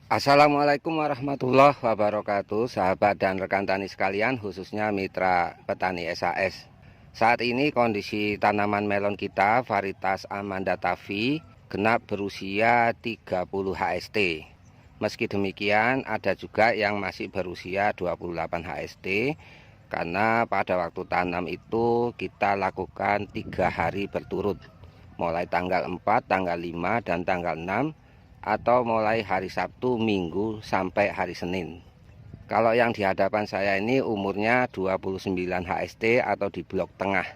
Assalamualaikum warahmatullahi wabarakatuh, sahabat dan rekan tani sekalian, khususnya mitra petani SAS. Saat ini kondisi tanaman melon kita varietas Amanda Tavi genap berusia 30 HST. Meski demikian ada juga yang masih berusia 28 HST, karena pada waktu tanam itu kita lakukan 3 hari berturut, mulai tanggal 4, tanggal 5, dan tanggal 6, atau mulai hari Sabtu, Minggu, sampai hari Senin. Kalau yang di hadapan saya ini umurnya 29 HST atau di blok tengah.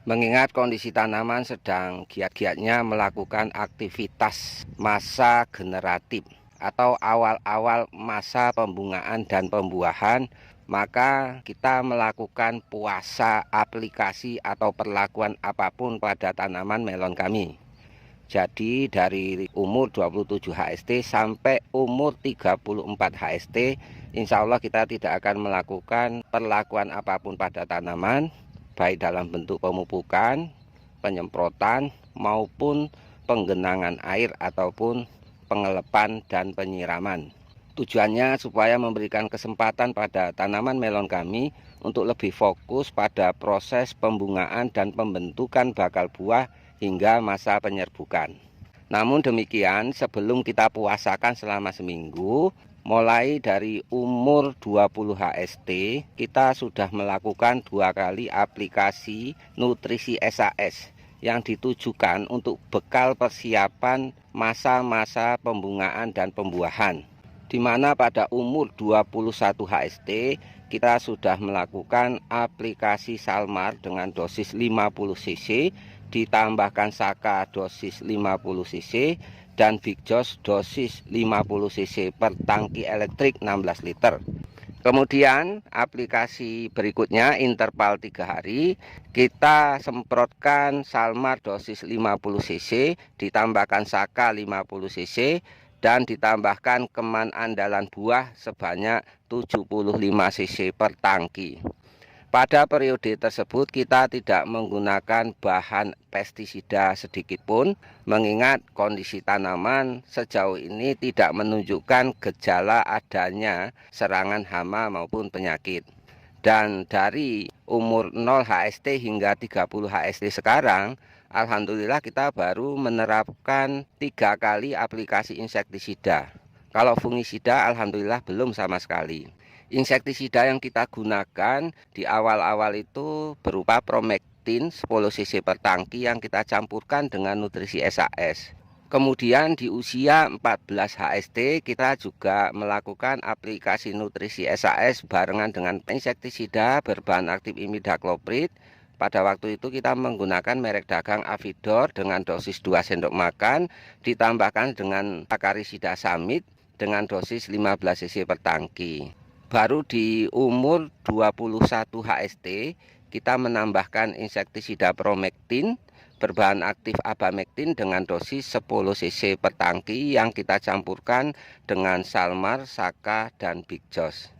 Mengingat kondisi tanaman sedang giat-giatnya melakukan aktivitas masa generatif atau awal-awal masa pembungaan dan pembuahan, maka kita melakukan puasa aplikasi atau perlakuan apapun pada tanaman melon kami. Jadi dari umur 27 HST sampai umur 34 HST, insya Allah kita tidak akan melakukan perlakuan apapun pada tanaman, baik dalam bentuk pemupukan, penyemprotan, maupun penggenangan air ataupun pengelepan dan penyiraman. Tujuannya supaya memberikan kesempatan pada tanaman melon kami untuk lebih fokus pada proses pembungaan dan pembentukan bakal buah hingga masa penyerbukan. Namun demikian, sebelum kita puasakan selama seminggu, mulai dari umur 20 HST, kita sudah melakukan 2 kali aplikasi nutrisi SAS yang ditujukan untuk bekal persiapan masa-masa pembungaan dan pembuahan, di mana pada umur 21 HST kita sudah melakukan aplikasi Salmar dengan dosis 50 cc, ditambahkan Saka dosis 50 cc, dan Big Joss dosis 50 cc per tangki elektrik 16 liter. Kemudian aplikasi berikutnya interval 3 hari kita semprotkan Salmar dosis 50 cc, ditambahkan Saka 50 cc, dan ditambahkan keman andalan buah sebanyak 75 cc per tangki. Pada periode tersebut kita tidak menggunakan bahan pestisida sedikit pun, mengingat kondisi tanaman sejauh ini tidak menunjukkan gejala adanya serangan hama maupun penyakit. Dan dari umur 0 HST hingga 30 HST sekarang, alhamdulillah kita baru menerapkan 3 kali aplikasi insektisida. Kalau fungisida alhamdulillah belum sama sekali. Insektisida yang kita gunakan di awal-awal itu berupa Promectin 10 cc per tangki yang kita campurkan dengan nutrisi SAS. Kemudian di usia 14 HST kita juga melakukan aplikasi nutrisi SAS barengan dengan insektisida berbahan aktif imidacloprid. Pada waktu itu kita menggunakan merek dagang Avidor dengan dosis 2 sendok makan, ditambahkan dengan Acaricida Samit dengan dosis 15 cc per tangki. Baru di umur 21 HST kita menambahkan insektisida Promectin berbahan aktif Abamectin dengan dosis 10 cc per tangki yang kita campurkan dengan Salmar, Saka, dan Big Joss.